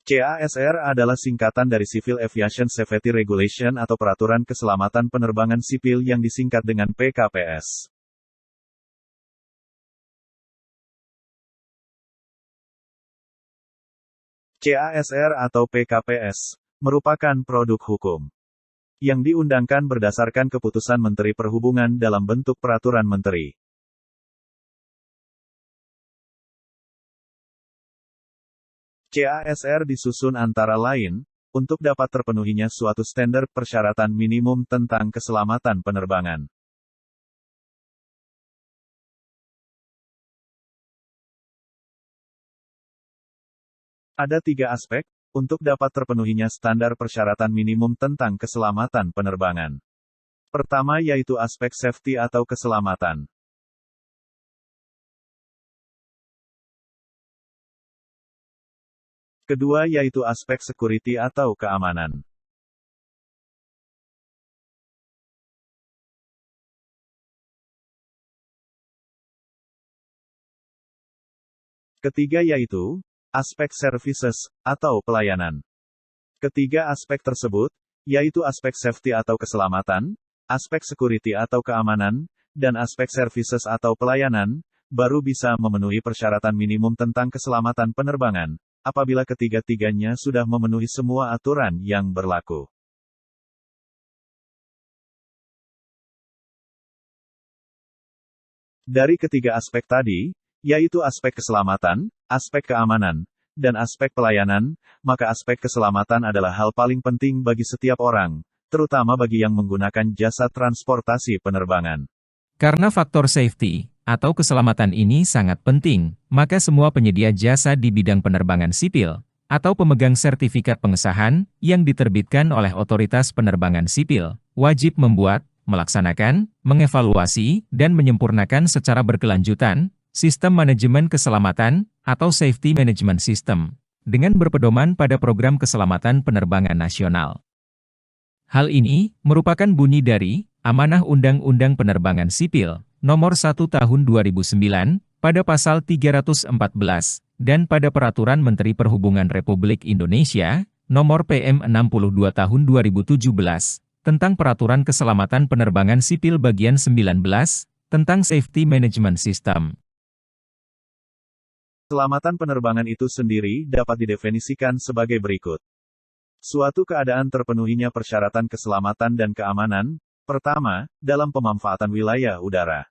CASR adalah singkatan dari Civil Aviation Safety Regulation atau Peraturan Keselamatan Penerbangan Sipil yang disingkat dengan PKPS. CASR atau PKPS merupakan produk hukum yang diundangkan berdasarkan keputusan Menteri Perhubungan dalam bentuk peraturan menteri. CASR disusun antara lain, untuk dapat terpenuhinya suatu standar persyaratan minimum tentang keselamatan penerbangan. Ada 3 aspek, untuk dapat terpenuhinya standar persyaratan minimum tentang keselamatan penerbangan. Pertama yaitu aspek safety atau keselamatan. Kedua yaitu aspek security atau keamanan. Ketiga yaitu aspek services atau pelayanan. Ketiga aspek tersebut, yaitu aspek safety atau keselamatan, aspek security atau keamanan, dan aspek services atau pelayanan, baru bisa memenuhi persyaratan minimum tentang keselamatan penerbangan, apabila ketiga-tiganya sudah memenuhi semua aturan yang berlaku. Dari ketiga aspek tadi, yaitu aspek keselamatan, aspek keamanan, dan aspek pelayanan, maka aspek keselamatan adalah hal paling penting bagi setiap orang, terutama bagi yang menggunakan jasa transportasi penerbangan. Karena faktor safety atau keselamatan ini sangat penting, maka semua penyedia jasa di bidang penerbangan sipil atau pemegang sertifikat pengesahan yang diterbitkan oleh otoritas penerbangan sipil wajib membuat, melaksanakan, mengevaluasi, dan menyempurnakan secara berkelanjutan sistem manajemen keselamatan atau safety management system dengan berpedoman pada program keselamatan penerbangan nasional. Hal ini merupakan bunyi dari Amanah Undang-Undang Penerbangan Sipil Nomor 1 Tahun 2009 pada pasal 314 dan pada Peraturan Menteri Perhubungan Republik Indonesia Nomor PM 62 Tahun 2017 tentang Peraturan Keselamatan Penerbangan Sipil Bagian 19 tentang Safety Management System. Keselamatan penerbangan itu sendiri dapat didefinisikan sebagai berikut. Suatu keadaan terpenuhinya persyaratan keselamatan dan keamanan, pertama, dalam pemanfaatan wilayah udara.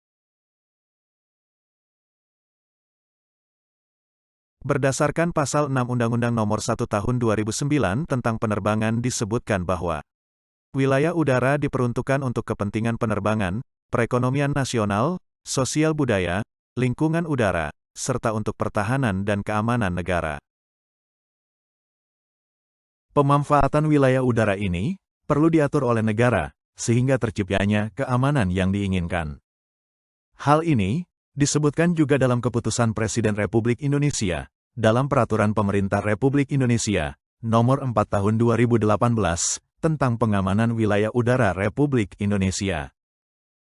Berdasarkan Pasal 6 Undang-Undang Nomor 1 Tahun 2009 tentang penerbangan disebutkan bahwa wilayah udara diperuntukkan untuk kepentingan penerbangan, perekonomian nasional, sosial budaya, lingkungan udara, serta untuk pertahanan dan keamanan negara. Pemanfaatan wilayah udara ini perlu diatur oleh negara, sehingga terciptanya keamanan yang diinginkan. Hal ini disebutkan juga dalam Keputusan Presiden Republik Indonesia, dalam Peraturan Pemerintah Republik Indonesia, Nomor 4 Tahun 2018, tentang pengamanan wilayah udara Republik Indonesia.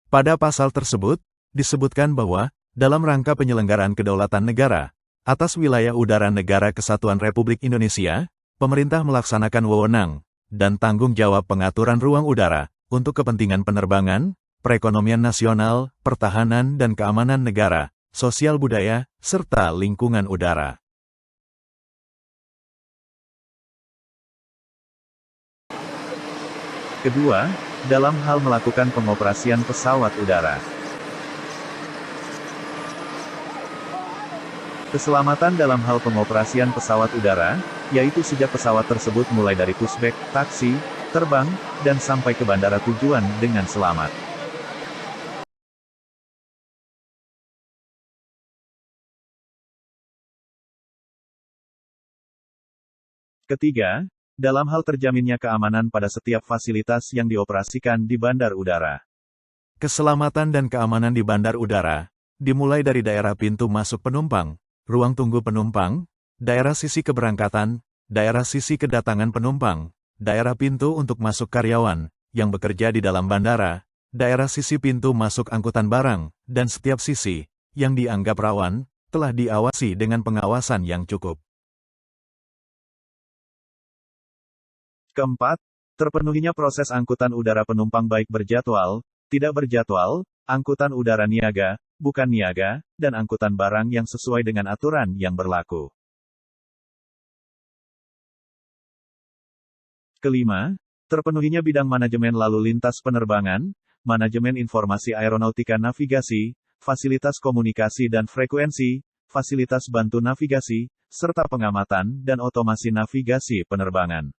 Pada pasal tersebut, disebutkan bahwa, dalam rangka penyelenggaraan kedaulatan negara, atas wilayah udara Negara Kesatuan Republik Indonesia, pemerintah melaksanakan wewenang dan tanggung jawab pengaturan ruang udara untuk kepentingan penerbangan, perekonomian nasional, pertahanan dan keamanan negara, sosial budaya, serta lingkungan udara. Kedua, dalam hal melakukan pengoperasian pesawat udara. Keselamatan dalam hal pengoperasian pesawat udara, yaitu sejak pesawat tersebut mulai dari pushback, taksi, terbang, dan sampai ke bandara tujuan dengan selamat. Ketiga, dalam hal terjaminnya keamanan pada setiap fasilitas yang dioperasikan di bandar udara. Keselamatan dan keamanan di bandar udara dimulai dari daerah pintu masuk penumpang, ruang tunggu penumpang, daerah sisi keberangkatan, daerah sisi kedatangan penumpang, daerah pintu untuk masuk karyawan yang bekerja di dalam bandara, daerah sisi pintu masuk angkutan barang, dan setiap sisi yang dianggap rawan telah diawasi dengan pengawasan yang cukup. Keempat, terpenuhinya proses angkutan udara penumpang baik berjadwal, tidak berjadwal, angkutan udara niaga, bukan niaga, dan angkutan barang yang sesuai dengan aturan yang berlaku. Kelima, terpenuhinya bidang manajemen lalu lintas penerbangan, manajemen informasi aeronautika navigasi, fasilitas komunikasi dan frekuensi, fasilitas bantu navigasi, serta pengamatan dan otomasi navigasi penerbangan.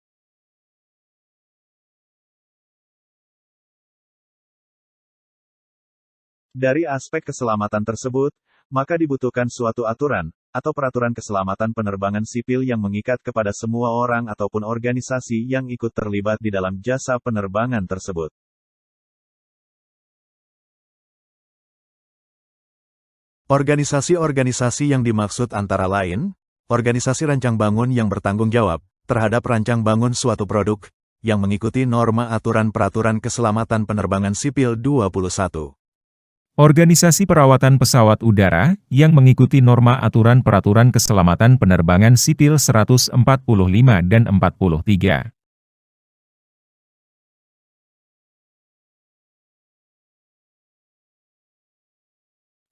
Dari aspek keselamatan tersebut, maka dibutuhkan suatu aturan, atau peraturan keselamatan penerbangan sipil yang mengikat kepada semua orang ataupun organisasi yang ikut terlibat di dalam jasa penerbangan tersebut. Organisasi-organisasi yang dimaksud antara lain, organisasi rancang bangun yang bertanggung jawab terhadap rancang bangun suatu produk, yang mengikuti norma aturan peraturan keselamatan penerbangan sipil 21. Organisasi perawatan pesawat udara, yang mengikuti norma aturan peraturan keselamatan penerbangan sipil 145 dan 43.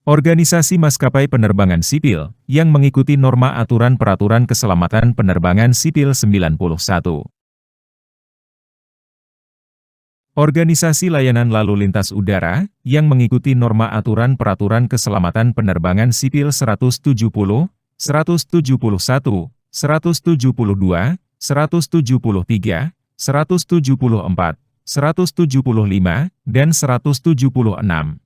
Organisasi maskapai penerbangan sipil, yang mengikuti norma aturan peraturan keselamatan penerbangan sipil 91. Organisasi layanan lalu lintas udara, yang mengikuti norma aturan peraturan keselamatan penerbangan sipil 170, 171, 172, 173, 174, 175, dan 176.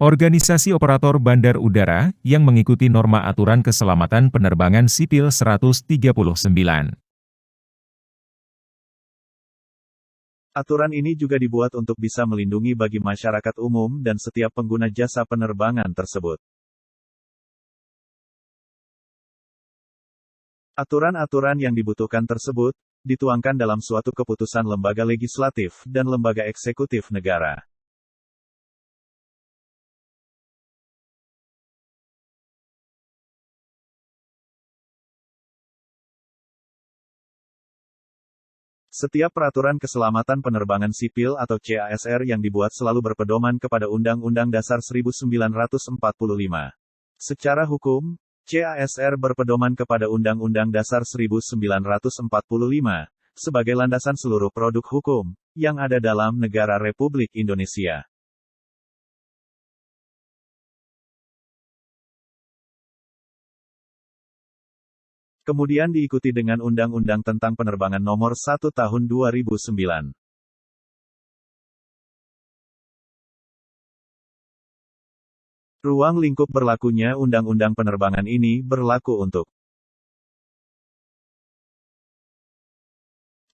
Organisasi operator bandar udara, yang mengikuti norma aturan keselamatan penerbangan sipil 139. Aturan ini juga dibuat untuk bisa melindungi bagi masyarakat umum dan setiap pengguna jasa penerbangan tersebut. Aturan-aturan yang dibutuhkan tersebut dituangkan dalam suatu keputusan lembaga legislatif dan lembaga eksekutif negara. Setiap peraturan keselamatan penerbangan sipil atau CASR yang dibuat selalu berpedoman kepada Undang-Undang Dasar 1945. Secara hukum, CASR berpedoman kepada Undang-Undang Dasar 1945 sebagai landasan seluruh produk hukum yang ada dalam negara Republik Indonesia. Kemudian diikuti dengan Undang-Undang tentang Penerbangan Nomor 1 Tahun 2009. Ruang lingkup berlakunya Undang-Undang Penerbangan ini berlaku untuk: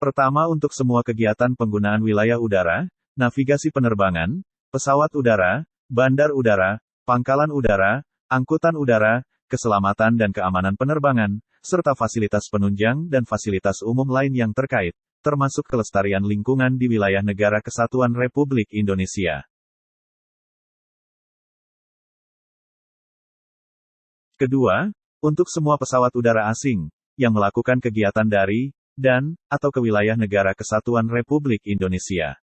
pertama, untuk semua kegiatan penggunaan wilayah udara, navigasi penerbangan, pesawat udara, bandar udara, pangkalan udara, angkutan udara, keselamatan dan keamanan penerbangan, serta fasilitas penunjang dan fasilitas umum lain yang terkait, termasuk kelestarian lingkungan di wilayah Negara Kesatuan Republik Indonesia. Kedua, untuk semua pesawat udara asing yang melakukan kegiatan dari dan atau ke wilayah Negara Kesatuan Republik Indonesia.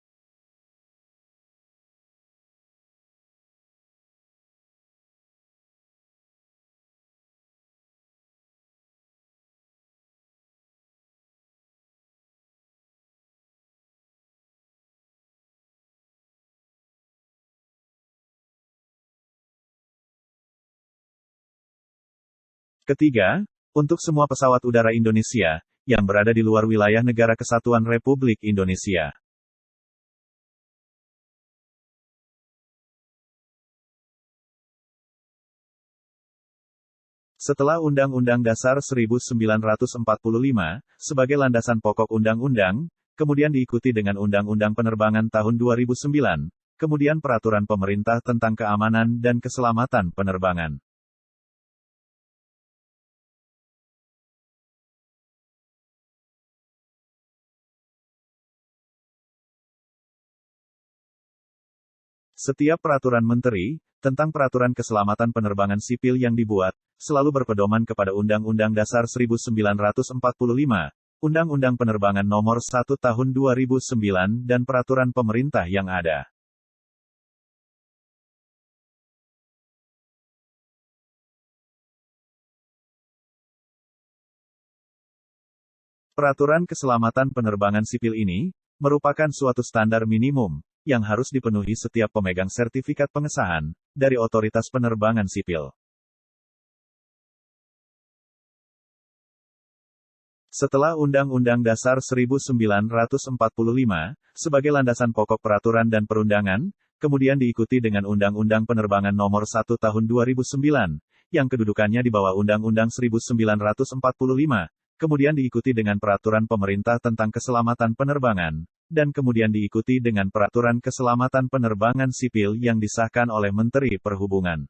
Ketiga, untuk semua pesawat udara Indonesia yang berada di luar wilayah Negara Kesatuan Republik Indonesia. Setelah Undang-Undang Dasar 1945 sebagai landasan pokok undang-undang, kemudian diikuti dengan Undang-Undang Penerbangan tahun 2009, kemudian Peraturan Pemerintah tentang Keamanan dan Keselamatan Penerbangan. Setiap peraturan menteri tentang peraturan keselamatan penerbangan sipil yang dibuat selalu berpedoman kepada Undang-Undang Dasar 1945 Undang-Undang Penerbangan Nomor 1 Tahun 2009 dan peraturan pemerintah yang ada. Peraturan keselamatan penerbangan sipil ini merupakan suatu standar minimum yang harus dipenuhi setiap pemegang sertifikat pengesahan dari otoritas penerbangan sipil. Setelah Undang-Undang Dasar 1945 sebagai landasan pokok peraturan dan perundangan, kemudian diikuti dengan Undang-Undang Penerbangan Nomor 1 Tahun 2009, yang kedudukannya di bawah Undang-Undang 1945, kemudian diikuti dengan Peraturan Pemerintah tentang Keselamatan Penerbangan, dan kemudian diikuti dengan Peraturan Keselamatan Penerbangan Sipil yang disahkan oleh Menteri Perhubungan.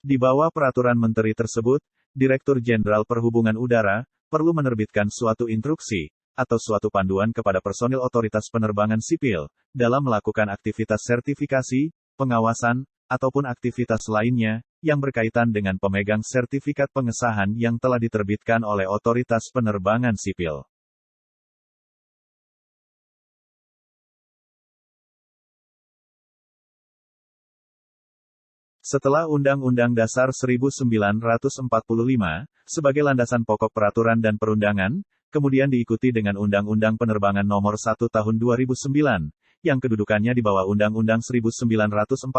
Di bawah peraturan menteri tersebut, Direktur Jenderal Perhubungan Udara perlu menerbitkan suatu instruksi atau suatu panduan kepada personil otoritas penerbangan sipil dalam melakukan aktivitas sertifikasi, pengawasan, ataupun aktivitas lainnya yang berkaitan dengan pemegang sertifikat pengesahan yang telah diterbitkan oleh otoritas penerbangan sipil. Setelah Undang-Undang Dasar 1945 sebagai landasan pokok peraturan dan perundangan, kemudian diikuti dengan Undang-Undang Penerbangan Nomor 1 Tahun 2009, yang kedudukannya di bawah Undang-Undang 1945,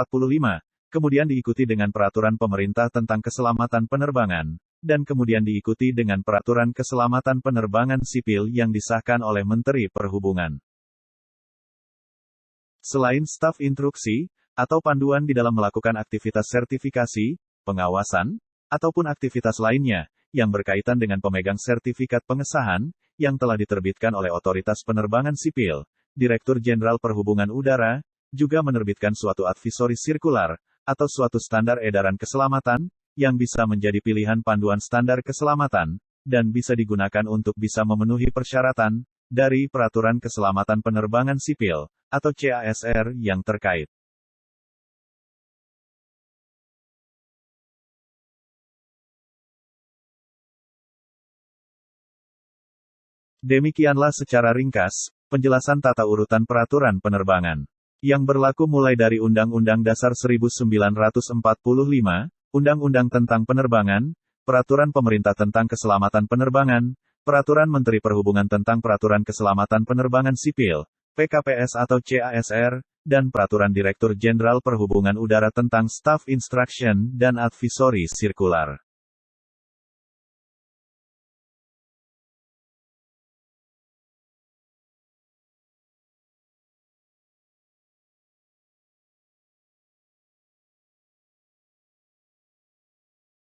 kemudian diikuti dengan Peraturan Pemerintah tentang Keselamatan Penerbangan, dan kemudian diikuti dengan Peraturan Keselamatan Penerbangan Sipil yang disahkan oleh Menteri Perhubungan. Selain staf instruksi atau panduan di dalam melakukan aktivitas sertifikasi, pengawasan, ataupun aktivitas lainnya yang berkaitan dengan pemegang sertifikat pengesahan yang telah diterbitkan oleh otoritas penerbangan sipil, Direktur Jenderal Perhubungan Udara juga menerbitkan suatu advisory sirkular atau suatu standar edaran keselamatan yang bisa menjadi pilihan panduan standar keselamatan dan bisa digunakan untuk bisa memenuhi persyaratan dari Peraturan Keselamatan Penerbangan Sipil atau CASR yang terkait. Demikianlah secara ringkas, penjelasan tata urutan peraturan penerbangan yang berlaku mulai dari Undang-Undang Dasar 1945, Undang-Undang tentang Penerbangan, Peraturan Pemerintah tentang Keselamatan Penerbangan, Peraturan Menteri Perhubungan tentang Peraturan Keselamatan Penerbangan Sipil, PKPS atau CASR, dan Peraturan Direktur Jenderal Perhubungan Udara tentang Staff Instruction dan Advisory Circular.